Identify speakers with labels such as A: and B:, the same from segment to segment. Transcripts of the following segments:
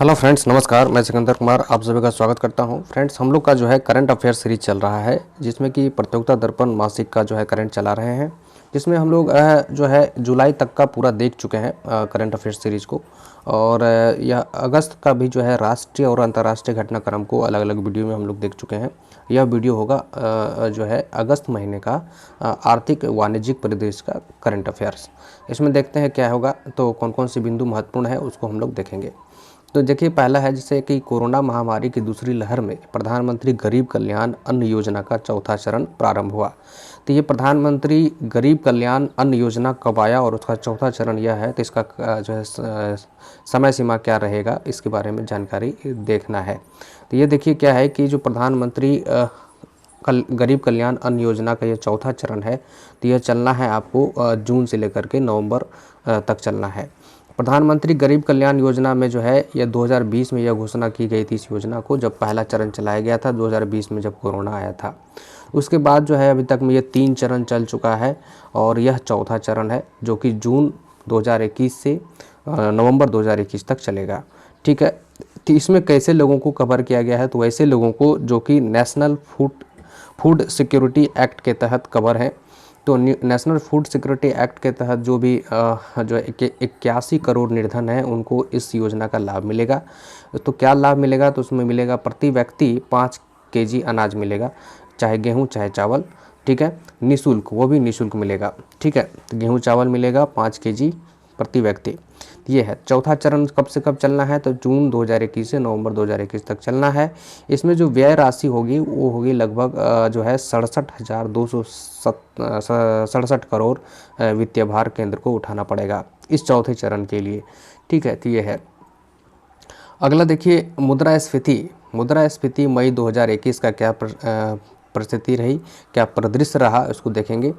A: Hello friends, नमस्कार। मैं सिकंदर कुमार आप सभी का स्वागत करता हूं। फ्रेंड्स, हम लोग का जो है करंट अफेयर सीरीज चल रहा है, जिसमें कि प्रतियोगिता दर्पण मासिक का जो है करंट चला रहे हैं, जिसमें हम लोग जो है जुलाई तक का पूरा देख चुके हैं करंट अफेयर सीरीज को। और यह अगस्त का भी जो है राष्ट्रीय और अंतर्राष्ट्रीय घटनाक्रम को अलग अलग वीडियो में हम लोग देख चुके हैं। यह वीडियो होगा जो है अगस्त महीने का आर्थिक वाणिज्यिक परिदृश्य का करंट अफेयर्स। इसमें देखते हैं क्या होगा, तो कौन कौन से बिंदु महत्वपूर्ण है उसको हम लोग देखेंगे। तो देखिए, पहला है जैसे कि कोरोना महामारी की दूसरी लहर में प्रधानमंत्री गरीब कल्याण अन्न योजना का चौथा चरण प्रारंभ हुआ। तो ये प्रधानमंत्री गरीब कल्याण अन्न योजना कब आया और उसका चौथा चरण यह है, तो इसका जो है समय सीमा क्या रहेगा, इसके बारे में जानकारी देखना है। तो ये देखिए क्या है कि जो प्रधानमंत्री गरीब कल्याण अन्न योजना का ये चौथा चरण है, तो यह चलना है आपको जून से लेकर के नवंबर तक चलना है। प्रधानमंत्री गरीब कल्याण योजना में जो है यह 2020 में यह घोषणा की गई थी इस योजना को, जब पहला चरण चलाया गया था 2020 में जब कोरोना आया था। उसके बाद जो है अभी तक में ये 3 चरण चल चुका है और यह चौथा चरण है, जो कि जून 2021 से नवंबर 2021 तक चलेगा। ठीक है, तो इसमें कैसे लोगों को कवर किया गया है, तो वैसे लोगों को जो कि नेशनल फूड सिक्योरिटी एक्ट के तहत कवर है। तो नेशनल फूड सिक्योरिटी एक्ट के तहत जो भी जो 81 करोड़ निर्धन है, उनको इस योजना का लाभ मिलेगा। तो क्या लाभ मिलेगा, तो उसमें मिलेगा प्रति व्यक्ति 5 केजी अनाज मिलेगा, चाहे गेहूं चाहे चावल। ठीक है, निःशुल्क, वो भी निःशुल्क मिलेगा। ठीक है, तो गेहूं चावल मिलेगा 5 केजी प्रति व्यक्ति। ये है चौथा चरण। कब से कब चलना है, तो जून 2021 से नवंबर 2021 तक चलना है। इसमें जो व्यय राशि होगी वो होगी लगभग जो है 67,267 करोड़ वित्तीय भार केंद्र को उठाना पड़ेगा इस चौथे चरण के लिए। ठीक है, तो ये है। अगला देखिए, मुद्रास्फीति मई 2021 का क्या परिस्थिति रही, क्या परिदृश्य रहा, उसको देखेंगे।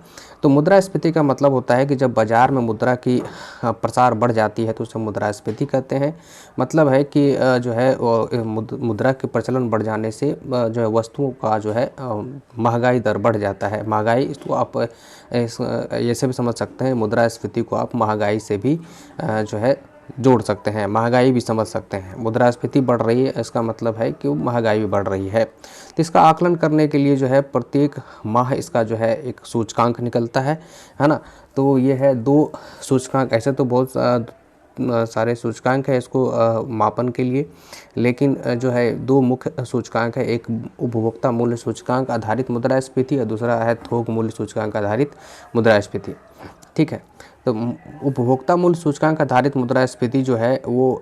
A: तो मुद्रास्फीति का मतलब होता है कि जब बाजार में मुद्रा की प्रसार बढ़ जाती है तो उसे मुद्रास्फीति कहते हैं। मतलब है कि जो है मुद्रा के प्रचलन बढ़ जाने से जो है वस्तुओं का जो है महंगाई दर बढ़ जाता है। महंगाई, इसको आप ऐसे भी समझ सकते हैं, मुद्रास्फीति को आप महंगाई से भी जो है जोड़ सकते हैं, महंगाई भी समझ सकते हैं। मुद्रास्फीति बढ़ रही है, इसका मतलब है कि महंगाई भी बढ़ रही है। तो इसका आकलन करने के लिए जो है प्रत्येक माह इसका जो है एक सूचकांक निकलता है ना। तो ये है 2 सूचकांक, ऐसे तो बहुत सारे सूचकांक है इसको मापन के लिए, लेकिन जो है 2 मुख्य सूचकांक है। एक उपभोक्ता मूल्य सूचकांक आधारित मुद्रास्फीति और दूसरा है थोक मूल्य सूचकांक आधारित मुद्रास्फीति। ठीक है, तो उपभोक्ता मूल्य सूचकांक आधारित मुद्रास्फीति जो है वो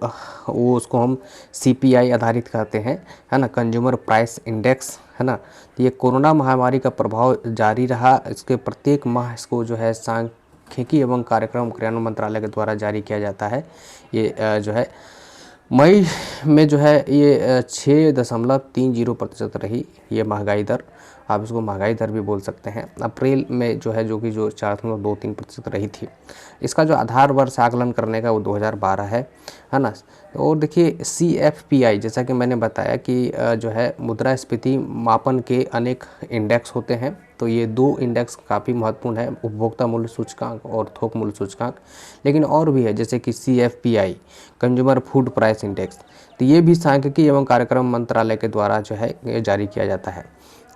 A: उसको हम CPI आधारित कहते हैं, है ना, कंज्यूमर प्राइस इंडेक्स, है ना। तो ये कोरोना महामारी का प्रभाव जारी रहा, इसके प्रत्येक माह इसको जो है सांख्यिकी एवं कार्यक्रम क्रियान्वयन मंत्रालय के द्वारा जारी किया जाता है। ये जो है मई में जो है ये 6.30% रही ये महंगाई दर। आप इसको महंगाई दर भी बोल सकते हैं। अप्रैल में जो है जो 4.23% रही थी। इसका जो आधार वर्ष आकलन करने का वो 2012 है ना। और देखिए CFPI, जैसा कि मैंने बताया कि जो है मुद्रास्फीति मापन के अनेक इंडेक्स होते हैं। तो ये 2 इंडेक्स काफ़ी महत्वपूर्ण है, उपभोक्ता मूल्य सूचकांक और थोक मूल्य सूचकांक। लेकिन और भी है, जैसे कि CFPI consumer food price index. तो ये भी सांख्यिकी एवं कार्यक्रम मंत्रालय के द्वारा जो है ये जारी किया जाता है।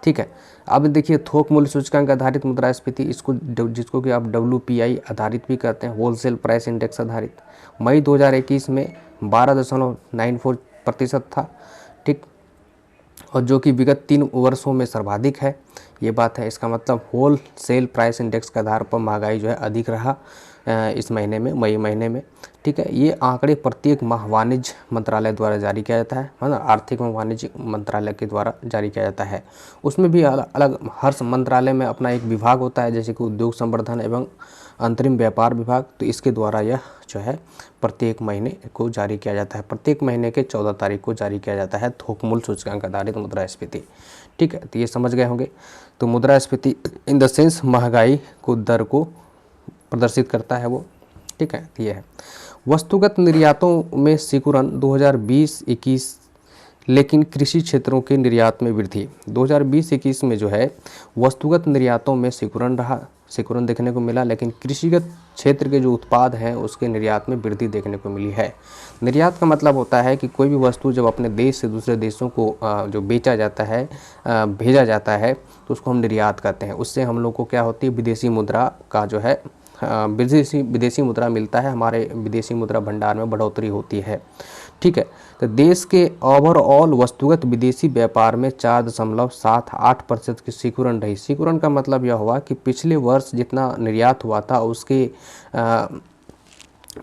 A: ठीक है, अब देखिए थोक मूल्य सूचकांक आधारित मुद्रास्फीति, जिसको कि आप WPI आधारित भी कहते हैं, होलसेल प्राइस इंडेक्स आधारित, मई 2021 में 12.94% था। ठीक, और जो कि विगत 3 वर्षों में सर्वाधिक है, ये बात है। इसका मतलब होल सेल प्राइस इंडेक्स के आधार पर महंगाई जो है अधिक रहा इस महीने में, मई महीने में। ठीक है, ये आंकड़े प्रत्येक माह वाणिज्य मंत्रालय द्वारा जारी किया जाता है ना, आर्थिक एवं वाणिज्य मंत्रालय के द्वारा जारी किया जाता है। उसमें भी अलग हर मंत्रालय में अपना एक विभाग होता है, जैसे कि उद्योग संवर्धन एवं अंतरिम व्यापार विभाग। तो इसके द्वारा यह जो है प्रत्येक महीने को जारी किया जाता है, प्रत्येक महीने के 14 तारीख को जारी किया जाता है थोक मूल्य सूचकांक आधारित मुद्रास्फीति। ठीक है, तो ये समझ गए होंगे। तो मुद्रास्फीति इन द सेंस महंगाई को दर को प्रदर्शित करता है वो। ठीक है, ये है। वस्तुगत निर्यातों में सिकुड़न 2020-21 लेकिन कृषि क्षेत्रों के निर्यात में वृद्धि 2020-21 में जो है वस्तुगत निर्यातों में सिकुड़न देखने को मिला, लेकिन कृषिगत क्षेत्र के जो उत्पाद हैं उसके निर्यात में वृद्धि देखने को मिली है। निर्यात का मतलब होता है कि कोई भी वस्तु जब अपने देश से दूसरे देशों को जो बेचा जाता है, भेजा जाता है, तो उसको हम निर्यात कहते हैं। उससे हम लोग को क्या होती है, विदेशी मुद्रा का जो है विदेशी मुद्रा मिलता है, हमारे विदेशी मुद्रा भंडार में बढ़ोतरी होती है। ठीक है, तो देश के ओवरऑल वस्तुगत विदेशी व्यापार में 4.78% की सिकुड़न रही। सिकुड़न का मतलब यह हुआ कि पिछले वर्ष जितना निर्यात हुआ था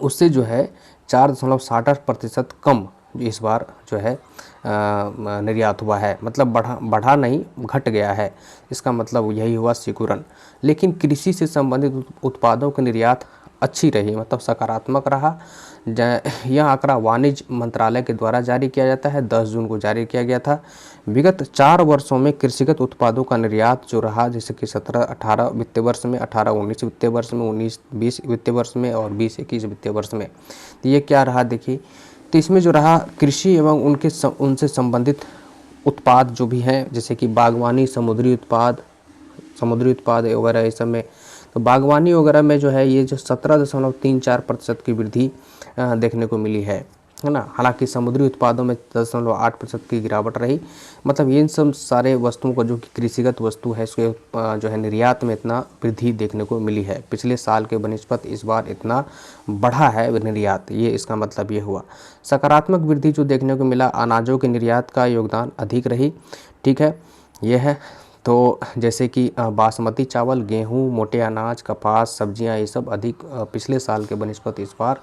A: उससे जो है 4.68% कम इस बार जो है निर्यात हुआ है। मतलब बढ़ा नहीं, घट गया है, इसका मतलब यही हुआ सिकुड़न। लेकिन कृषि से संबंधित उत्पादों के निर्यात अच्छी रही, मतलब सकारात्मक रहा। यह आंकड़ा वाणिज्य मंत्रालय के द्वारा जारी किया जाता है, 10 जून को जारी किया गया था। विगत 4 वर्षों में कृषिगत उत्पादों का निर्यात जो रहा, जैसे कि 17-18 वित्तीय वर्ष में, 18-19 वित्तीय वर्ष में, 19-20 वित्तीय वर्ष में और 20-21 वित्तीय वर्ष में, तो ये क्या रहा देखिए। तो इसमें जो रहा कृषि एवं उनसे संबंधित उत्पाद जो भी हैं, जैसे कि बागवानी, समुद्री उत्पाद वगैरह, इस सब में तो बागवानी वगैरह में जो है ये जो 17.34% की वृद्धि देखने को मिली है ना। हालांकि समुद्री उत्पादों में 10.8% की गिरावट रही। मतलब इन सब सारे वस्तुओं का जो कि कृषिगत वस्तु है, इसके जो है निर्यात में इतना वृद्धि देखने को मिली है। पिछले साल के बनिस्पत इस बार इतना बढ़ा है निर्यात, ये इसका मतलब ये हुआ। सकारात्मक वृद्धि जो देखने को मिला, अनाजों के निर्यात का योगदान अधिक रही। ठीक है, यह है। तो जैसे कि बासमती चावल, गेहूं, मोटे अनाज, कपास, सब्जियां, ये सब अधिक पिछले साल के बनिस्पत इस बार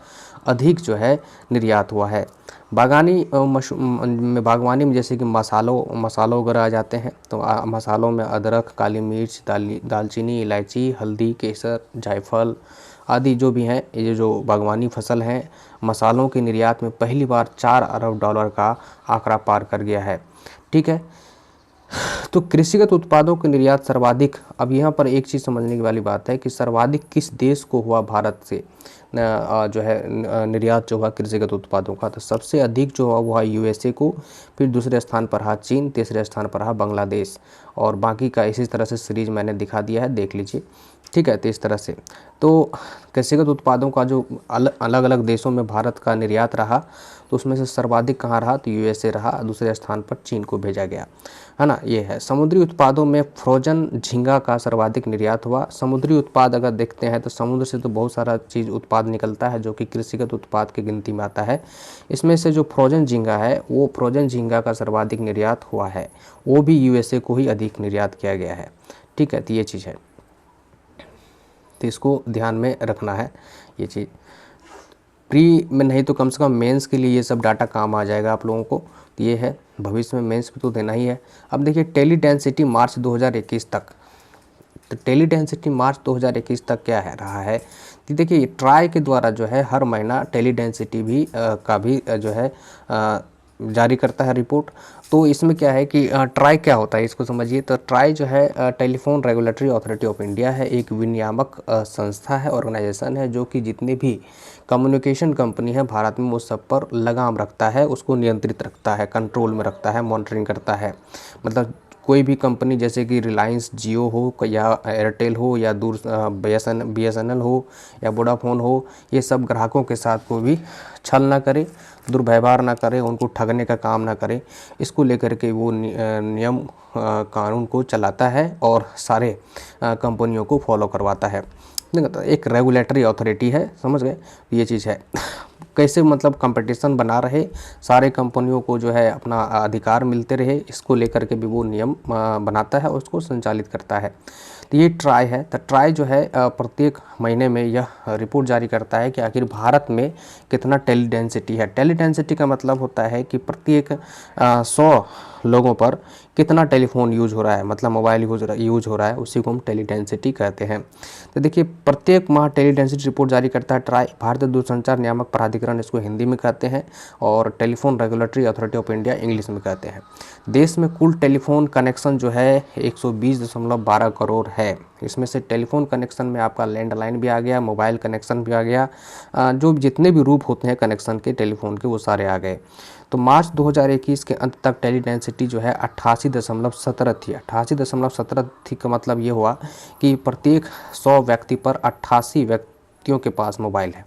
A: अधिक जो है निर्यात हुआ है। बागवानी में जैसे कि मसालों वगैरह आ जाते हैं, तो मसालों में अदरक, काली मिर्च, दालचीनी, इलायची, हल्दी, केसर, जायफल आदि जो भी हैं, ये जो बागवानी फसल हैं, मसालों के निर्यात में पहली बार $4 अरब का आंकड़ा पार कर गया है। ठीक है, तो कृषिगत उत्पादों के निर्यात सर्वाधिक, अब यहाँ पर एक चीज़ समझने की वाली बात है कि सर्वाधिक किस देश को हुआ भारत से जो है निर्यात जो हुआ कृषिगत उत्पादों का, तो सबसे अधिक जो हुआ वो है USA को, फिर दूसरे स्थान पर रहा चीन, तीसरे स्थान पर रहा बांग्लादेश, और बाकी का इसी तरह से सीरीज मैंने दिखा दिया है, देख लीजिए। ठीक है, तो इस तरह से तो कृषिगत उत्पादों का जो अलग अलग देशों में भारत का निर्यात रहा, तो उसमें से सर्वाधिक कहाँ रहा, तो USA रहा, दूसरे स्थान पर चीन को भेजा गया, है ना। ये है। समुद्री उत्पादों में फ्रोजन झींगा का सर्वाधिक निर्यात हुआ। समुद्री उत्पाद अगर देखते हैं तो समुद्र से तो बहुत सारा चीज़ उत्पाद निकलता है जो कि कृषिगत उत्पाद की गिनती में आता है। इसमें से जो फ्रोजन झींगा है, वो फ्रोजन झींगा का सर्वाधिक निर्यात हुआ है, वो भी USA को ही अधिक निर्यात किया गया है। ठीक है, तो ये चीज़ है, तो इसको ध्यान में रखना है ये चीज़। प्री में नहीं तो कम से कम मेंस के लिए ये सब डाटा काम आ जाएगा आप लोगों को। तो ये है, भविष्य में मेंस में तो देना ही है। अब देखिए टेली डेंसिटी मार्च 2021 तक, तो टेली डेंसिटी मार्च 2021 तक क्या है रहा है, तो देखिए ट्राई के द्वारा जो है हर महीना टेली डेंसिटी भी का भी जो है जारी करता है रिपोर्ट। तो इसमें क्या है कि ट्राई क्या होता है इसको समझिए। तो ट्राई जो है telephone regulatory authority of India है, एक विनियामक संस्था है, ऑर्गेनाइजेशन है, जो कि जितने भी कम्युनिकेशन कंपनी है भारत में वो सब पर लगाम रखता है, उसको नियंत्रित रखता है, कंट्रोल में रखता है, मॉनिटरिंग करता है। मतलब कोई भी कंपनी जैसे कि रिलायंस जियो हो या एयरटेल हो या BSNL हो या वोडाफोन हो, ये सब ग्राहकों के साथ कोई भी छल ना करे, दुर्व्यवहार ना करे, उनको ठगने का काम ना करे, इसको लेकर के वो नियम कानून को चलाता है और सारे कंपनियों को फॉलो करवाता है। एक रेगुलेटरी अथॉरिटी है, समझ गए, ये चीज़ है। कैसे मतलब कंपटीशन बना रहे, सारे कंपनियों को जो है अपना अधिकार मिलते रहे, इसको लेकर के भी वो नियम बनाता है और उसको संचालित करता है। तो ये ट्राई है। तो ट्राई जो है प्रत्येक महीने में यह रिपोर्ट जारी करता है कि आखिर भारत में कितना टेली डेंसिटी है। टेली डेंसिटी का मतलब होता है कि प्रत्येक 100 लोगों पर कितना टेलीफोन यूज हो रहा है, मतलब मोबाइल यूज हो रहा है, उसी को हम टेली डेंसिटी कहते हैं। तो देखिए प्रत्येक माह टेली डेंसिटी रिपोर्ट जारी करता है ट्राई, भारतीय दूरसंचार नियामक प्राधिकरण इसको हिंदी में कहते हैं, और telephone regulatory authority of India English में कहते हैं। देश में कुल टेलीफोन कनेक्शन जो है 120.12 करोड़ है। इसमें से टेलीफोन कनेक्शन में आपका लैंडलाइन भी आ गया, मोबाइल कनेक्शन भी आ गया, जो जितने भी रूप होते हैं कनेक्शन के टेलीफोन के वो सारे आ गए। तो मार्च 2021 के अंत तक टेली डेंसिटी जो है 88.17 थी। 88.17 थी का मतलब ये हुआ कि प्रत्येक 100 व्यक्ति पर 88 व्यक्तियों के पास मोबाइल है।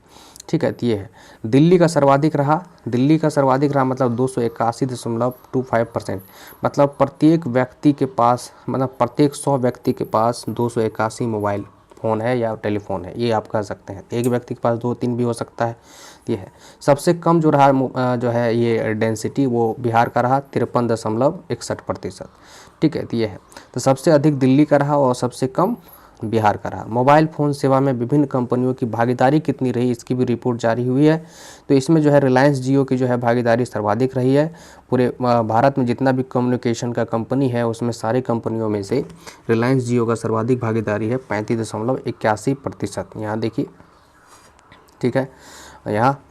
A: ठीक है, तो ये है। दिल्ली का सर्वाधिक रहा, दिल्ली का सर्वाधिक रहा मतलब 281.25%, मतलब प्रत्येक व्यक्ति के पास, मतलब प्रत्येक 100 व्यक्ति के पास 281 मोबाइल फ़ोन है या टेलीफोन है, ये आप कह सकते हैं। एक व्यक्ति के पास 2-3 भी हो सकता है, ये है। सबसे कम जो रहा जो है ये डेंसिटी वो बिहार का रहा 53.61%। ठीक है, तो ये है। तो सबसे अधिक दिल्ली का रहा और सबसे कम बिहार का रहा। मोबाइल फ़ोन सेवा में विभिन्न कंपनियों की भागीदारी कितनी रही, इसकी भी रिपोर्ट जारी हुई है। तो इसमें जो है रिलायंस जियो की जो है भागीदारी सर्वाधिक रही है। पूरे भारत में जितना भी कम्युनिकेशन का कंपनी है उसमें सारी कंपनियों में से रिलायंस जियो का सर्वाधिक भागीदारी है 35.81%। यहाँ देखिए, ठीक है। यहाँ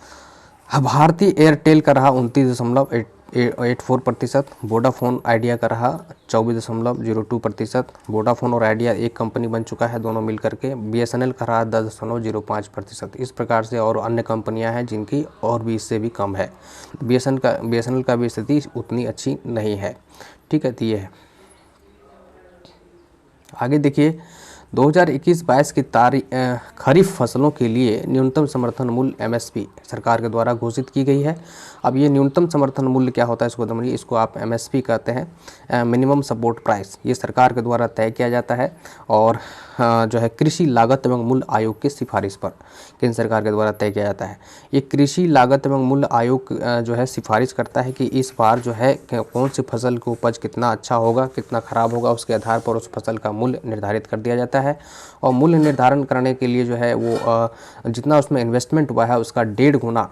A: भारतीय एयरटेल का रहा 29.84%, वोडाफोन आइडिया का रहा 24.02%। वोडाफोन और आइडिया एक कंपनी बन चुका है दोनों मिल करके। BSNL का रहा 10.05%। इस प्रकार से और अन्य कंपनियां हैं जिनकी और भी इससे भी कम है। BSNL का भी स्थिति उतनी अच्छी नहीं है। ठीक है, तो ये है। आगे देखिए, 2021-22 की खरीफ फसलों के लिए न्यूनतम समर्थन मूल्य MSP सरकार के द्वारा घोषित की गई है। अब ये न्यूनतम समर्थन मूल्य क्या होता है इसको समझिए, इसको आप MSP कहते हैं, मिनिमम सपोर्ट प्राइस। ये सरकार के द्वारा तय किया जाता है और जो है कृषि लागत एवं मूल्य आयोग की सिफारिश पर केंद्र सरकार के द्वारा तय किया जाता है। ये कृषि लागत एवं मूल्य आयोग जो है सिफारिश करता है कि इस बार जो है कौन सी फसल की उपज कितना अच्छा होगा, कितना खराब होगा, उसके आधार पर उस फसल का मूल्य निर्धारित कर दिया जाता है। और मूल्य निर्धारण करने के लिए जो है वो जितना उसमें इन्वेस्टमेंट हुआ है उसका 1.5 गुना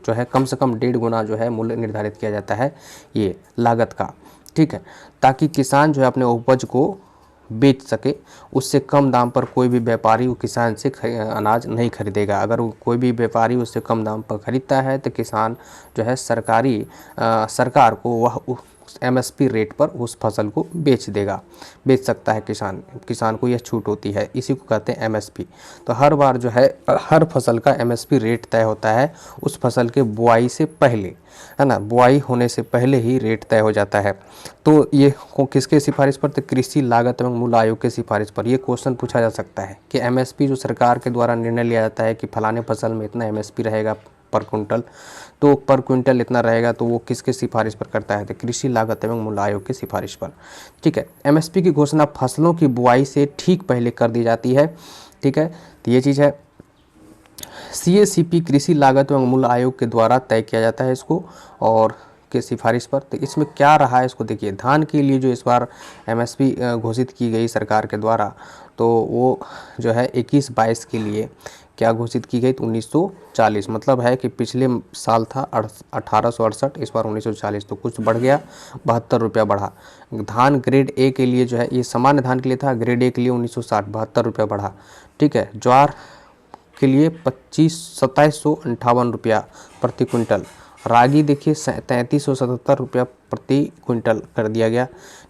A: जो है, कम से कम 1.5 गुना जो है मूल्य निर्धारित किया जाता है ये लागत का। ठीक है, ताकि किसान जो है अपने उपज को बेच सके। उससे कम दाम पर कोई भी व्यापारी वो किसान से अनाज नहीं खरीदेगा। अगर कोई भी व्यापारी उससे कम दाम पर खरीदता है तो किसान जो है सरकार को वह MSP रेट पर उस फसल को बेच सकता है। किसान को यह छूट होती है, इसी को कहते हैं MSP। तो हर बार जो है हर फसल का MSP रेट तय होता है उस फसल के बुआई से पहले, है ना, बुआई होने से पहले ही रेट तय हो जाता है। तो ये किसके सिफारिश पर, तो कृषि लागत एवं मूल्य आयोग के सिफारिश पर। ये क्वेश्चन पूछा जा सकता है कि MSP जो सरकार के द्वारा निर्णय लिया जाता है कि फलाने फसल में इतना MSP रहेगा पर क्विंटल, तो पर क्विंटल इतना रहेगा, तो वो किसके सिफारिश पर करता है, तो कृषि लागत एवं मूल्य आयोग की सिफारिश पर। ठीक है, MSP की घोषणा फसलों की बुआई से ठीक पहले कर दी जाती है। ठीक है, तो ये चीज़ है। CACP कृषि लागत एवं मूल्य आयोग के द्वारा तय किया जाता है इसको और के सिफारिश पर। तो इसमें क्या रहा है इसको देखिए। धान के लिए जो इस बार MSP घोषित की गई सरकार के द्वारा, तो वो जो है 21-22 के लिए क्या घोषित की गई, तो 1940, मतलब है कि पिछले साल था 1868, इस बार 1940, तो कुछ बढ़ गया, 72 रुपया बढ़ा। धान ग्रेड A के लिए जो है, ये सामान्य धान के लिए था, ग्रेड A के लिए 1960, 72 रुपया बढ़ा। ठीक है, ज्वार के लिए 2758 रुपया प्रति क्विंटल। रागी देखिए 3377 रुपया प्रति क्विंटल कर दिया गया।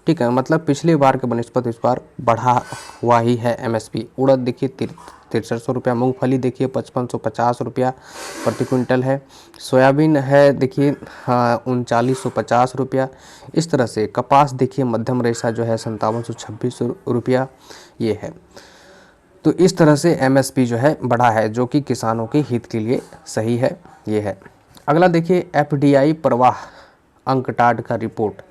A: ठीक है, मतलब पिछले बार के बनिस्पत इस बार बढ़ा हुआ ही है MSP। उड़द देखिए 6300 रुपया, मूंगफली देखिए 5550 रुपया प्रति क्विंटल है। सोयाबीन है देखिए 3950 रुपया। इस तरह से कपास देखिए मध्यम रेशा जो है 5726 रुपया ये है। तो इस तरह से MSP जो है बढ़ा है, जो कि किसानों के हित के लिए सही है, ये है। अगला देखिए FDI प्रवाह अंकटाड का रिपोर्ट।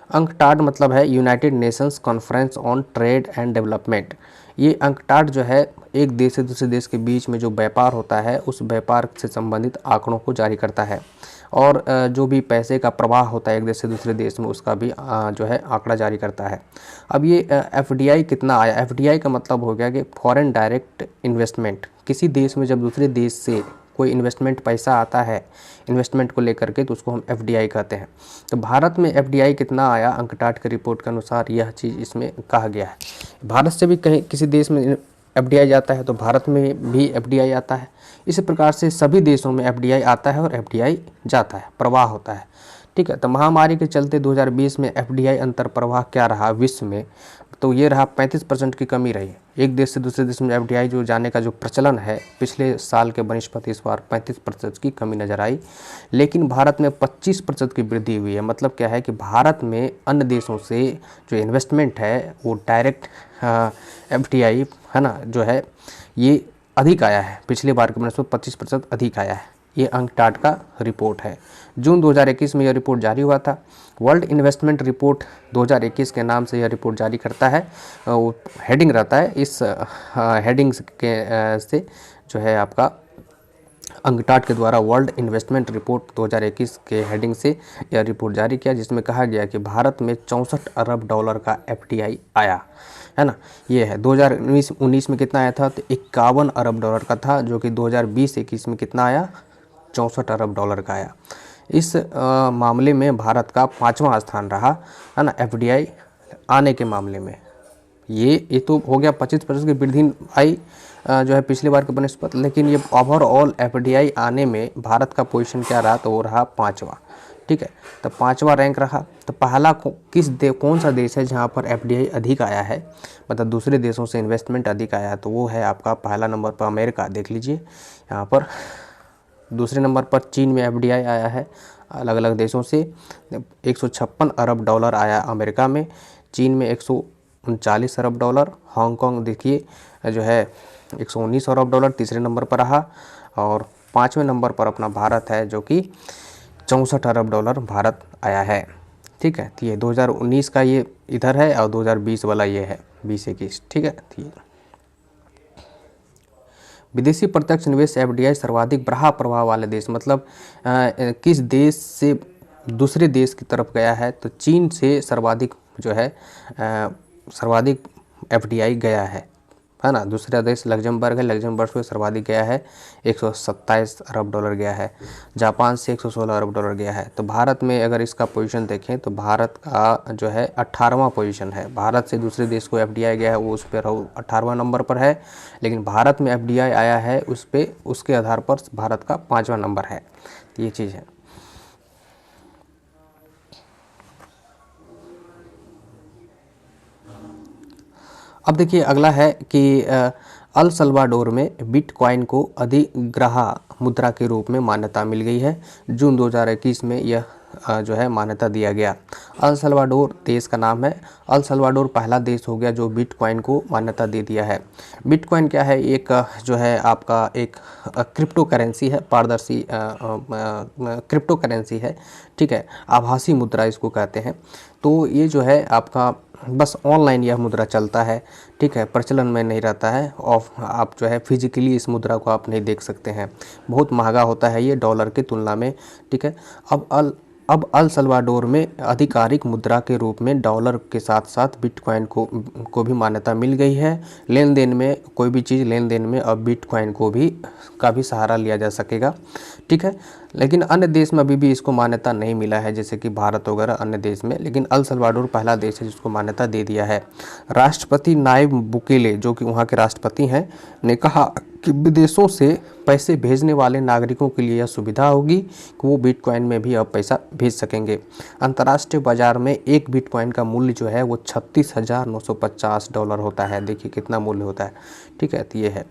A: अंकटाड मतलब है United Nations conference on trade and development. ये अंकटाड जो है एक देश से दूसरे देश के बीच में जो व्यापार होता है उस व्यापार से संबंधित आंकड़ों को जारी करता है और जो भी पैसे का प्रवाह होता है एक देश से दूसरे देश में उसका भी जो है आंकड़ा जारी करता है। अब ये FDI कितना आया, FDI का मतलब हो गया कि फॉरेन डायरेक्ट इन्वेस्टमेंट। किसी देश में जब दूसरे देश से कोई इन्वेस्टमेंट पैसा आता है इन्वेस्टमेंट को लेकर के, तो उसको हम FDI कहते हैं। तो भारत में FDI कितना आया, अंकटाड की रिपोर्ट के अनुसार यह चीज़ इसमें कहा गया है। भारत से भी कहीं किसी देश में FDI जाता है तो भारत में भी FDI आता है। इसी प्रकार से सभी देशों में FDI आता है और FDI जाता है, प्रवाह होता है। ठीक है, तो महामारी के चलते 2020 में FDI अंतर प्रवाह क्या रहा विश्व में। तो ये रहा 35% की कमी रही। एक देश से दूसरे देश में एफडीआई जो जाने का जो प्रचलन है पिछले साल के बनस्पत इस बार 35% की कमी नज़र आई, लेकिन भारत में 25% की वृद्धि हुई है। मतलब क्या है कि भारत में अन्य देशों से जो इन्वेस्टमेंट है वो डायरेक्ट एफडीआई है ना जो है ये अधिक आया है, पिछले बार के बनस्पत 25% अधिक आया है। ये अंकटाड का रिपोर्ट है। जून 2021 में यह रिपोर्ट जारी हुआ था। वर्ल्ड इन्वेस्टमेंट रिपोर्ट 2021 के नाम से यह रिपोर्ट जारी करता है। वो हेडिंग रहता है, इस हेडिंग के से जो है आपका अंकटाड के द्वारा वर्ल्ड इन्वेस्टमेंट रिपोर्ट 2021 के हेडिंग से यह रिपोर्ट जारी किया, जिसमें कहा गया कि भारत में 64 अरब डॉलर का एफडीआई आया है ना। ये है 2019 में कितना आया था, तो 51 अरब डॉलर का था, जो कि 2020-21 में कितना आया, 64 अरब डॉलर का आया। इस मामले में भारत का 5वां स्थान रहा है ना एफडीआई आने के मामले में। ये तो हो गया 25% की वृद्धि आई जो है पिछली बार के बनस्पत, लेकिन ये ओवरऑल एफडीआई आने में भारत का पोजीशन क्या रहा, तो वो रहा 5वां। ठीक है, तो 5वां रैंक रहा। तो पहला कौन सा देश है जहाँ पर एफडीआई अधिक आया है, मतलब दूसरे देशों से इन्वेस्टमेंट अधिक आया है, तो वो है आपका पहला नंबर पर अमेरिका। देख लीजिए यहाँ पर। दूसरे नंबर पर चीन में एफडीआई आया है अलग अलग देशों से, 156 अरब डॉलर आया अमेरिका में, चीन में 139 अरब डॉलर, हांगकांग देखिए जो है 119 अरब डॉलर तीसरे नंबर पर रहा, और 5वें नंबर पर अपना भारत है जो कि 64 अरब डॉलर भारत आया है। ठीक है, तो ये 2019 का ये इधर है और 2020 वाला ये है 2021। ठीक है, ठीक है। विदेशी प्रत्यक्ष निवेश एफडीआई सर्वाधिक बड़ा प्रभाव वाले देश, मतलब किस देश से दूसरे देश की तरफ गया है, तो चीन से सर्वाधिक जो है सर्वाधिक एफडीआई गया है ना। दूसरा देश लग्जमबर्ग है, लग्जमबर्ग से सर्वाधिक गया है 127 अरब डॉलर गया है। जापान से 116 अरब डॉलर गया है। तो भारत में अगर इसका पोजीशन देखें तो भारत का जो है 18वां पोजीशन है। भारत से दूसरे देश को एफडीआई गया है वो उस पर 18वां नंबर पर है, लेकिन भारत में एफडीआई आया है उस पर उसके आधार पर भारत का 5वां नंबर है। ये चीज़ है। अब देखिए अगला है कि अल सल्वाडोर में बिटकॉइन को अधिग्रह मुद्रा के रूप में मान्यता मिल गई है। जून 2021 में यह जो है मान्यता दिया गया। अल सल्वाडोर देश का नाम है। अल सल्वाडोर पहला देश हो गया जो बिटकॉइन को मान्यता दे दिया है। बिटकॉइन क्या है, एक जो है आपका एक क्रिप्टो करेंसी है, पारदर्शी क्रिप्टो करेंसी है। ठीक है, आभासी मुद्रा इसको कहते हैं। तो ये जो है आपका बस ऑनलाइन यह मुद्रा चलता है। ठीक है, प्रचलन में नहीं रहता है। ऑफ आप जो है फिजिकली इस मुद्रा को आप नहीं देख सकते हैं, बहुत महंगा होता है ये डॉलर की तुलना में। ठीक है, अब अल सल्वाडोर में आधिकारिक मुद्रा के रूप में डॉलर के साथ साथ बिटकॉइन को भी मान्यता मिल गई है। लेन देन में कोई भी चीज़ लेन देन में अब बिटकॉइन का भी सहारा लिया जा सकेगा। ठीक है, लेकिन अन्य देश में अभी भी इसको मान्यता नहीं मिला है, जैसे कि भारत वगैरह अन्य देश में, लेकिन अल सल्वाडोर पहला देश है जिसको मान्यता दे दिया है। राष्ट्रपति नायब बुकेले जो कि वहाँ के राष्ट्रपति हैं ने कहा कि विदेशों से पैसे भेजने वाले नागरिकों के लिए यह सुविधा होगी कि वो बिटकॉइन में भी अब पैसा भेज सकेंगे। अंतर्राष्ट्रीय बाजार में एक बिटकॉइन का मूल्य जो है वो 36,950 डॉलर होता है। देखिए कितना मूल्य होता है। ठीक है, तो ये है।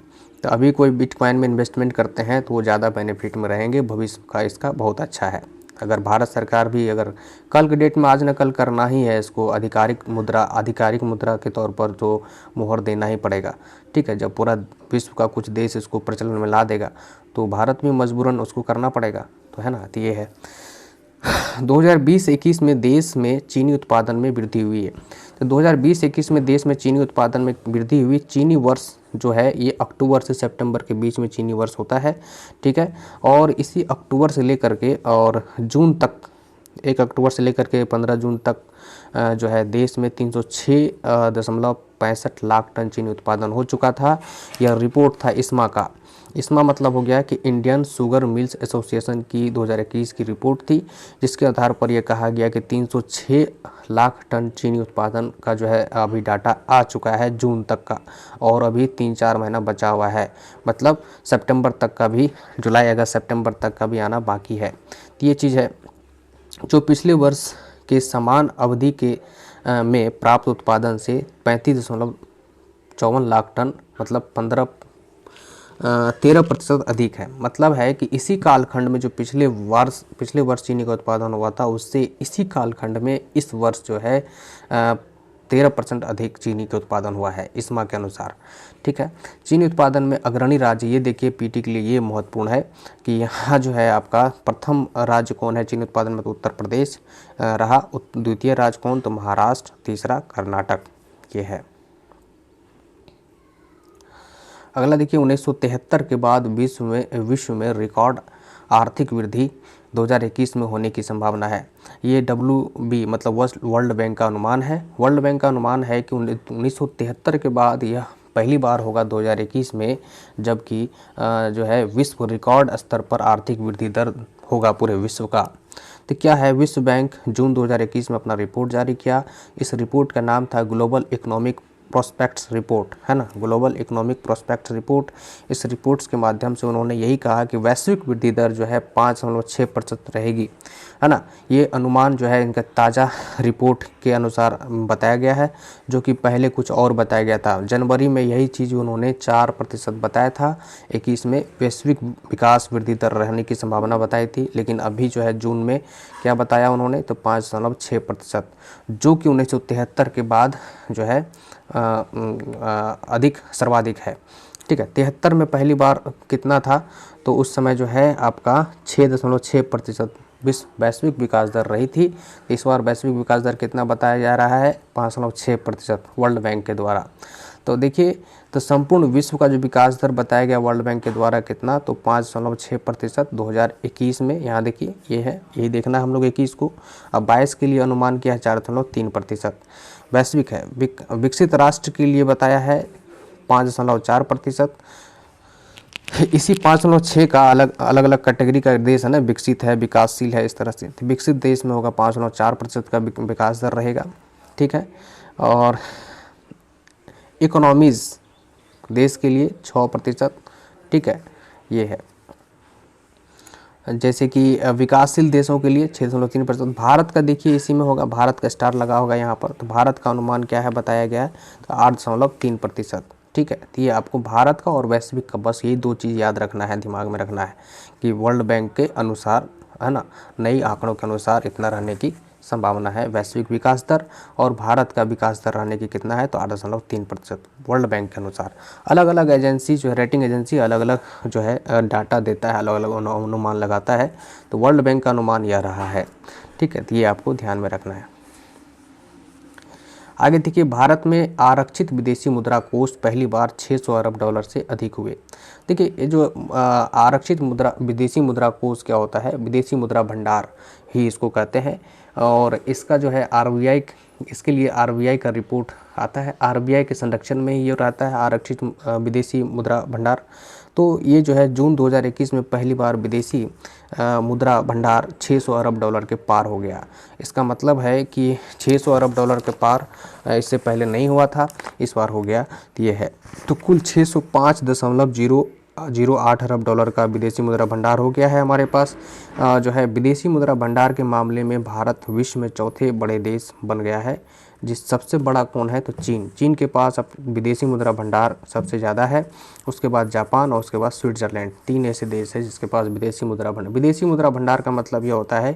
A: तो अभी कोई बिटकॉइन में इन्वेस्टमेंट करते हैं तो वो ज़्यादा बेनिफिट में रहेंगे, भविष्य का इसका बहुत अच्छा है। अगर भारत सरकार भी अगर कल के डेट में आज न कल करना ही है इसको आधिकारिक मुद्रा के तौर पर तो मोहर देना ही पड़ेगा। ठीक है, जब पूरा विश्व का कुछ देश इसको प्रचलन में ला देगा तो भारत में मजबूरन उसको करना पड़ेगा, तो है ना। तो ये है 2020-21 में देश में चीनी उत्पादन में वृद्धि हुई है। तो 2020-21 में देश में चीनी उत्पादन में वृद्धि हुई। चीनी वर्ष जो है ये अक्टूबर से सितंबर के बीच में चीनी वर्ष होता है। ठीक है, और इसी अक्टूबर से लेकर के और जून तक, 1 अक्टूबर से लेकर के 15 जून तक जो है देश में 306.65 लाख टन चीनी उत्पादन हो चुका था। यह रिपोर्ट था इस्मा का। इस्मा मतलब हो गया कि इंडियन शुगर मिल्स एसोसिएशन की 2021 की रिपोर्ट थी, जिसके आधार पर यह कहा गया कि 306 लाख टन चीनी उत्पादन का जो है अभी डाटा आ चुका है जून तक का, और अभी 3-4 महीना बचा हुआ है। मतलब सितंबर तक का भी, जुलाई अगस्त सितंबर तक का भी आना बाकी है। तो ये चीज़ है। जो पिछले वर्ष के समान अवधि के में प्राप्त उत्पादन से 35.54 लाख टन, मतलब 13% अधिक है। मतलब है कि इसी कालखंड में जो पिछले वर्ष चीनी का उत्पादन हुआ था, उससे इसी कालखंड में इस वर्ष जो है 13% अधिक चीनी के उत्पादन हुआ है इस्मा के अनुसार। ठीक है, चीनी उत्पादन में अग्रणी राज्य, ये देखिए पीटी के लिए ये महत्वपूर्ण है कि यहाँ जो है आपका प्रथम राज्य कौन है चीनी उत्पादन में, तो उत्तर प्रदेश रहा। द्वितीय राज्य कौन, तो महाराष्ट्र। तीसरा कर्नाटक, ये है। अगला देखिए 1973 के बाद विश्व में रिकॉर्ड आर्थिक वृद्धि 2021 में होने की संभावना है। ये WB मतलब वर्ल्ड बैंक का अनुमान है। वर्ल्ड बैंक का अनुमान है कि 1973 के बाद यह पहली बार होगा 2021 में, जबकि जो है विश्व रिकॉर्ड स्तर पर आर्थिक वृद्धि दर होगा पूरे विश्व का। तो क्या है, विश्व बैंक जून 2021 में अपना रिपोर्ट जारी किया। इस रिपोर्ट का नाम था ग्लोबल इकोनॉमिक प्रोस्पेक्ट्स रिपोर्ट, है ना, ग्लोबल इकोनॉमिक प्रोस्पेक्ट्स रिपोर्ट। इस रिपोर्ट्स के माध्यम से उन्होंने यही कहा कि वैश्विक वृद्धि दर जो है 5.6% रहेगी, है ना। ये अनुमान जो है इनका ताज़ा रिपोर्ट के अनुसार बताया गया है, जो कि पहले कुछ और बताया गया था। जनवरी में यही चीज़ उन्होंने 4% बताया था, 21 में वैश्विक विकास वृद्धि दर रहने की संभावना बताई थी, लेकिन अभी जो है जून में क्या बताया उन्होंने, तो 5.6%, जो कि 1973 के बाद जो है अधिक सर्वाधिक है। ठीक है, 73 में पहली बार कितना था, तो उस समय जो है आपका 6.6% वैश्विक विकास दर रही थी। इस बार वैश्विक विकास दर कितना बताया जा रहा है, 5.6% वर्ल्ड बैंक के द्वारा। तो देखिए, तो संपूर्ण विश्व का जो विकास दर बताया गया वर्ल्ड बैंक के द्वारा कितना, तो 5.6% 2021 में। यहाँ देखिए ये है, यही देखना हम लोग 21 को। अब 22 के लिए अनुमान किया है 4.3% वैश्विक है। विकसित राष्ट्र के लिए बताया है 5.4%। इसी 5.6 का अलग अलग कैटेगरी का देश है ना, विकसित है, विकासशील है, इस तरह से। तो विकसित देश में होगा 5.4% का विकास दर रहेगा। ठीक है, और इकोनॉमीज देश के लिए 6%। ठीक है, ये है। जैसे कि विकासशील देशों के लिए 6.3%। भारत का देखिए इसी में होगा, भारत का स्टार लगा होगा यहाँ पर। तो भारत का अनुमान क्या है बताया गया है, तो 8.3%। ठीक है, तो ये आपको भारत का और वैश्विक का, बस यही दो चीज़ याद रखना है, दिमाग में रखना है कि वर्ल्ड बैंक के अनुसार, है ना, नई आंकड़ों के अनुसार इतना रहने की संभावना है वैश्विक विकास दर, और भारत का विकास दर रहने की कितना है, तो 8.3% वर्ल्ड बैंक के अनुसार। अलग अलग एजेंसी जो है, रेटिंग एजेंसी अलग अलग जो है डाटा देता है, अलग अलग अनुमान लगाता है। तो वर्ल्ड बैंक का अनुमान यह रहा है। ठीक है, तो ये आपको ध्यान में रखना है। आगे देखिए, भारत में आरक्षित विदेशी मुद्रा कोष पहली बार 600 अरब डॉलर से अधिक हुए। देखिए, ये जो आरक्षित विदेशी मुद्रा कोष क्या होता है, विदेशी मुद्रा भंडार ही इसको कहते हैं। और इसका जो है RBI, इसके लिए RBI का रिपोर्ट आता है। RBI के संरक्षण में ही ये रहता है आरक्षित विदेशी मुद्रा भंडार। तो ये जो है जून 2021 में पहली बार विदेशी मुद्रा भंडार 600 अरब डॉलर के पार हो गया। इसका मतलब है कि 600 अरब डॉलर के पार इससे पहले नहीं हुआ था, इस बार हो गया। तो ये है, तो कुल 605.008 अरब डॉलर का विदेशी मुद्रा भंडार हो गया है हमारे पास। जो है विदेशी मुद्रा भंडार के मामले में भारत विश्व में चौथे बड़े देश बन गया है। जिस सबसे बड़ा कौन है, तो चीन के पास अब विदेशी मुद्रा भंडार सबसे ज़्यादा है। उसके बाद जापान और उसके बाद स्विट्ज़रलैंड, 3 ऐसे देश है जिसके पास विदेशी मुद्रा भंडार। विदेशी मुद्रा भंडार का मतलब ये होता है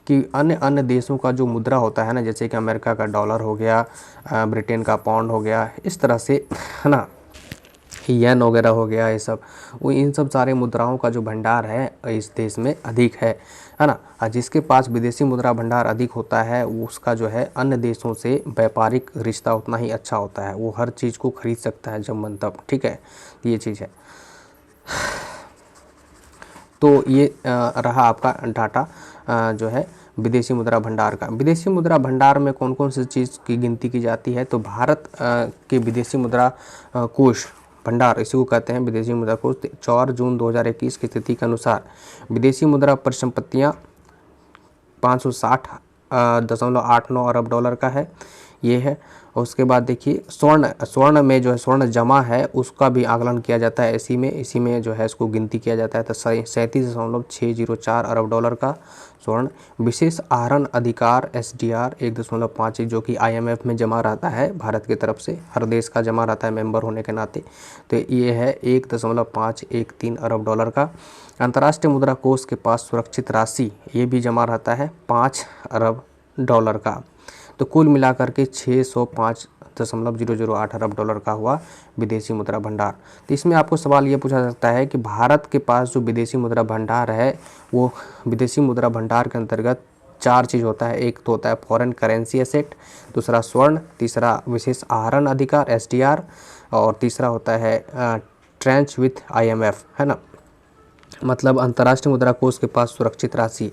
A: कि अन्य देशों का जो मुद्रा होता है ना, जैसे कि अमेरिका का डॉलर हो गया, ब्रिटेन का पाउंड हो गया, इस तरह से, है ना, येन वगैरह हो गया, ये सब, वो इन सब सारे मुद्राओं का जो भंडार है इस देश में अधिक है ना। और जिसके पास विदेशी मुद्रा भंडार अधिक होता है, उसका जो है अन्य देशों से व्यापारिक रिश्ता उतना ही अच्छा होता है, वो हर चीज़ को खरीद सकता है जब मन तब। ठीक है, ये चीज़ है। तो ये रहा आपका डाटा जो है विदेशी मुद्रा भंडार का। विदेशी मुद्रा भंडार में कौन कौन सी चीज़ की गिनती की जाती है, तो भारत के विदेशी मुद्रा कोष भंडार, इसी को कहते हैं विदेशी मुद्रा कोष। 4 जून 2021 की स्थिति के अनुसार विदेशी मुद्रा परिसंपत्तियाँ 560.89 अरब डॉलर का है। ये है। और उसके बाद देखिए स्वर्ण में जो है स्वर्ण जमा है उसका भी आकलन किया जाता है, इसी में जो है इसको गिनती किया जाता है। तो 37.604 अरब डॉलर का स्वर्ण। विशेष आहरण अधिकार SDR 1.5 जो कि IMF में जमा रहता है भारत की तरफ से, हर देश का जमा रहता है मेंबर होने के नाते। तो ये है 1.513 अरब डॉलर का। अंतर्राष्ट्रीय मुद्रा कोष के पास सुरक्षित राशि ये भी जमा रहता है 5 अरब डॉलर का। तो कुल मिलाकर के 605.008 अरब डॉलर का हुआ विदेशी मुद्रा भंडार। तो इसमें आपको सवाल ये पूछा सकता है कि भारत के पास जो विदेशी मुद्रा भंडार है वो विदेशी मुद्रा भंडार के अंतर्गत 4 चीज़ होता है। एक तो होता है फॉरेन करेंसी एसेट, दूसरा स्वर्ण, तीसरा विशेष आहरण अधिकार SDR, और तीसरा होता है ट्रेंच विथ IMF, है ना, मतलब अंतर्राष्ट्रीय मुद्रा कोष के पास सुरक्षित राशि।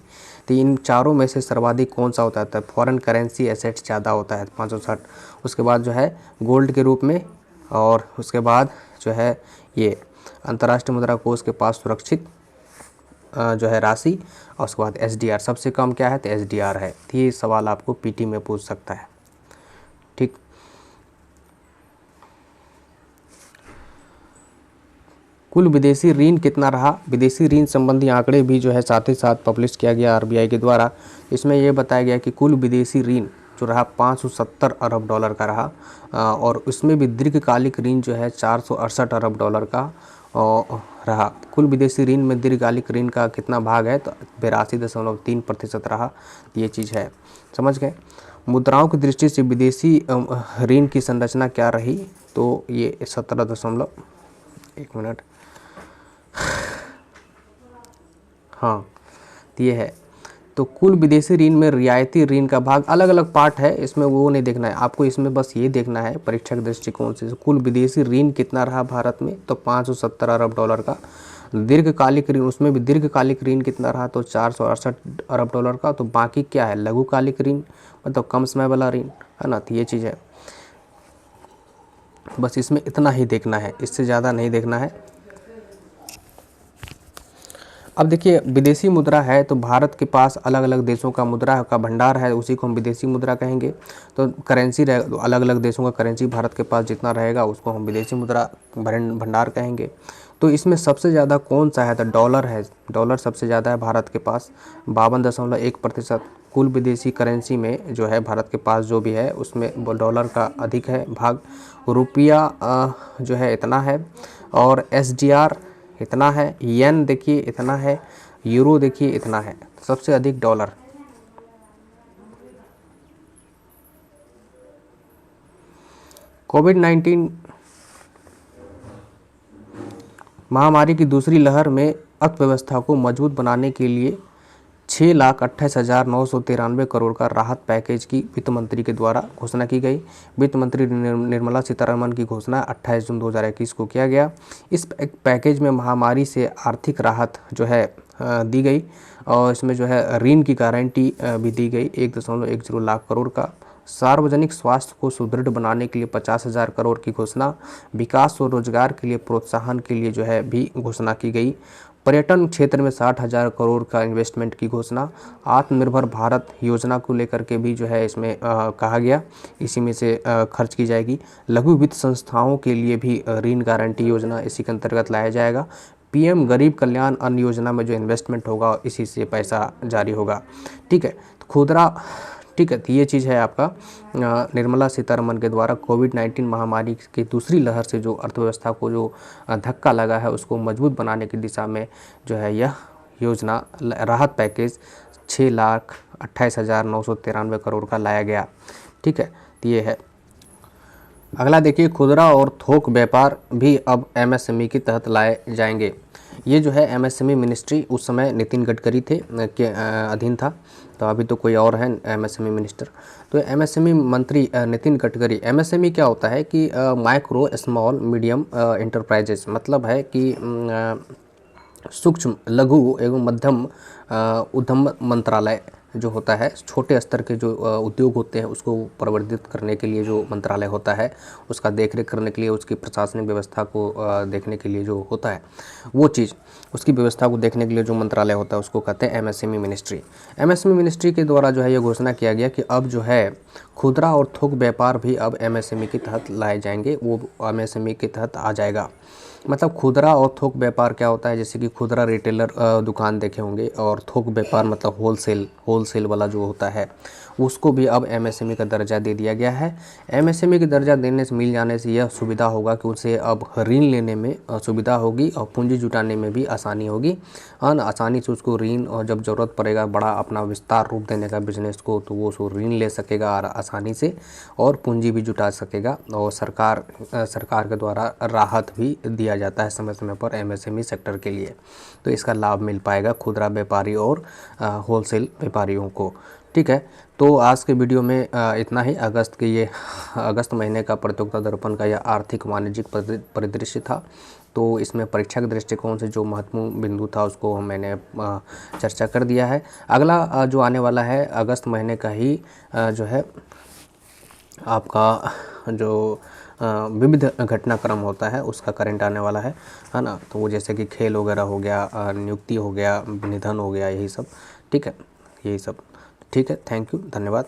A: तो इन चारों में से सर्वाधिक कौन सा होता है? फॉरेन करेंसी एसेट्स ज़्यादा होता है 560। उसके बाद जो है गोल्ड के रूप में, और उसके बाद जो है ये अंतर्राष्ट्रीय मुद्रा कोष के पास सुरक्षित जो है राशि, और उसके बाद SDR सबसे कम क्या है? तो SDR है। तो ये सवाल आपको PT में पूछ सकता है। ठीक, कुल विदेशी ऋण कितना रहा? विदेशी ऋण संबंधी आंकड़े भी जो है साथ ही साथ पब्लिश किया गया RBI के द्वारा। इसमें यह बताया गया कि कुल विदेशी ऋण जो रहा 570 अरब डॉलर का रहा, और उसमें भी दीर्घकालिक ऋण जो है 468 अरब डॉलर का रहा। कुल विदेशी ऋण में दीर्घकालिक ऋण का कितना भाग है? तो 82.3% रहा। ये चीज़ है, समझ गए। मुद्राओं की दृष्टि से विदेशी ऋण की संरचना क्या रही? तो ये 17 एक मिनट, हाँ, ये है। तो कुल विदेशी ऋण में रियायती ऋण का भाग, अलग अलग पार्ट है इसमें, वो नहीं देखना है आपको, इसमें बस ये देखना है परीक्षा के दृष्टिकोण से कुल विदेशी ऋण कितना रहा भारत में। तो 570 अरब डॉलर का। दीर्घकालिक ऋण, उसमें भी दीर्घकालिक ऋण कितना रहा? तो 468 अरब डॉलर का। तो बाकी क्या है? लघुकालिक ऋण, मतलब कम समय वाला ऋण, है ना। तो ये चीज़ है, बस इसमें इतना ही देखना है, इससे ज़्यादा नहीं देखना है। अब देखिए विदेशी मुद्रा है तो भारत के पास अलग अलग देशों का मुद्रा का भंडार है, उसी को हम विदेशी मुद्रा कहेंगे। तो करेंसी रहे, अलग अलग देशों का करेंसी भारत के पास जितना रहेगा उसको हम विदेशी मुद्रा भंडार कहेंगे। तो इसमें सबसे ज़्यादा कौन सा है? तो डॉलर है। डॉलर सबसे ज़्यादा है भारत के पास, 52.1%। कुल विदेशी करेंसी में जो है भारत के पास जो भी है उसमें वो डॉलर का अधिक है भाग। रुपया जो है इतना है, और SDR इतना है, येन देखिए इतना है, यूरो देखिए इतना है, सबसे अधिक डॉलर। कोविड-19 महामारी की दूसरी लहर में अर्थव्यवस्था को मजबूत बनाने के लिए 6,28,993 करोड़ का राहत पैकेज की वित्त मंत्री के द्वारा घोषणा की गई। वित्त मंत्री निर्मला सीतारमण की घोषणा 28 जून 2021 को किया गया। इस पैकेज में महामारी से आर्थिक राहत जो है दी गई, और इसमें जो है ऋण की गारंटी भी दी गई 1.10 लाख करोड़ का। सार्वजनिक स्वास्थ्य को सुदृढ़ बनाने के लिए 50,000 करोड़ की घोषणा। विकास और रोजगार के लिए प्रोत्साहन के लिए जो है भी घोषणा की गई। पर्यटन क्षेत्र में 60,000 करोड़ का इन्वेस्टमेंट की घोषणा। आत्मनिर्भर भारत योजना को लेकर के भी जो है इसमें कहा गया, इसी में से खर्च की जाएगी। लघु वित्त संस्थाओं के लिए भी ऋण गारंटी योजना इसी के अंतर्गत लाया जाएगा। PM गरीब कल्याण अन्न योजना में जो इन्वेस्टमेंट होगा इसी से पैसा जारी होगा। ठीक है, तो खुदरा, ठीक है, तो ये चीज़ है आपका निर्मला सीतारमण के द्वारा कोविड-19 महामारी की दूसरी लहर से जो अर्थव्यवस्था को जो धक्का लगा है उसको मजबूत बनाने की दिशा में जो है यह योजना राहत पैकेज 6,28,993 करोड़ का लाया गया। ठीक है, तो ये है। अगला देखिए, खुदरा और थोक व्यापार भी अब MSME के तहत लाए जाएंगे। ये जो है MSME मिनिस्ट्री उस समय नितिन गडकरी थे के अधीन था, तो अभी तो कोई और है MSME मिनिस्टर। तो MSME मंत्री नितिन गडकरी। MSME क्या होता है कि माइक्रो स्मॉल मीडियम एंटरप्राइजेस, मतलब है कि सूक्ष्म लघु एवं मध्यम उद्यम मंत्रालय जो होता है, छोटे स्तर के जो उद्योग होते हैं उसको प्रवर्धित करने के लिए जो मंत्रालय होता है, उसका देखरेख करने के लिए, उसकी प्रशासनिक व्यवस्था को देखने के लिए जो होता है वो चीज़, उसकी व्यवस्था को देखने के लिए जो मंत्रालय होता है उसको कहते हैं एमएसएमई मिनिस्ट्री। एमएसएमई मिनिस्ट्री के द्वारा जो है ये घोषणा किया गया कि अब जो है खुदरा और थोक व्यापार भी अब एमएसएमई के तहत लाए जाएंगे, वो एमएसएमई के तहत आ जाएगा। मतलब खुदरा और थोक व्यापार क्या होता है, जैसे कि खुदरा रिटेलर दुकान देखे होंगे, और थोक व्यापार मतलब होलसेल वाला जो होता है, उसको भी अब एमएसएमई का दर्जा दे दिया गया है। एमएसएमई का दर्जा देने से मिल जाने से यह सुविधा होगा कि उसे अब ऋण लेने में सुविधा होगी और पूंजी जुटाने में भी आसानी होगी। आसानी से उसको ऋण, और जब ज़रूरत पड़ेगा बड़ा अपना विस्तार रूप देने का बिजनेस को, तो वो उसको ऋण ले सकेगा और आसानी से, और पूंजी भी जुटा सकेगा। और सरकार के द्वारा राहत भी दिया जाता है समय समय पर एमएसएमई सेक्टर के लिए, तो इसका लाभ मिल पाएगा खुदरा व्यापारी और होलसेल व्यापारियों को। ठीक है, तो आज के वीडियो में इतना ही। अगस्त महीने का प्रतियोगिता दर्पण का यह आर्थिक वाणिज्यिक परिदृश्य था। तो इसमें परीक्षा के दृष्टिकोण से जो महत्वपूर्ण बिंदु था उसको मैंने चर्चा कर दिया है। अगला जो आने वाला है अगस्त महीने का ही जो है आपका जो विविध घटनाक्रम होता है उसका करंट आने वाला है ना। तो वो जैसे कि खेल वगैरह हो गया, नियुक्ति हो गया, निधन हो गया, यही सब। ठीक है, यही सब। ठीक है, थैंक यू, धन्यवाद।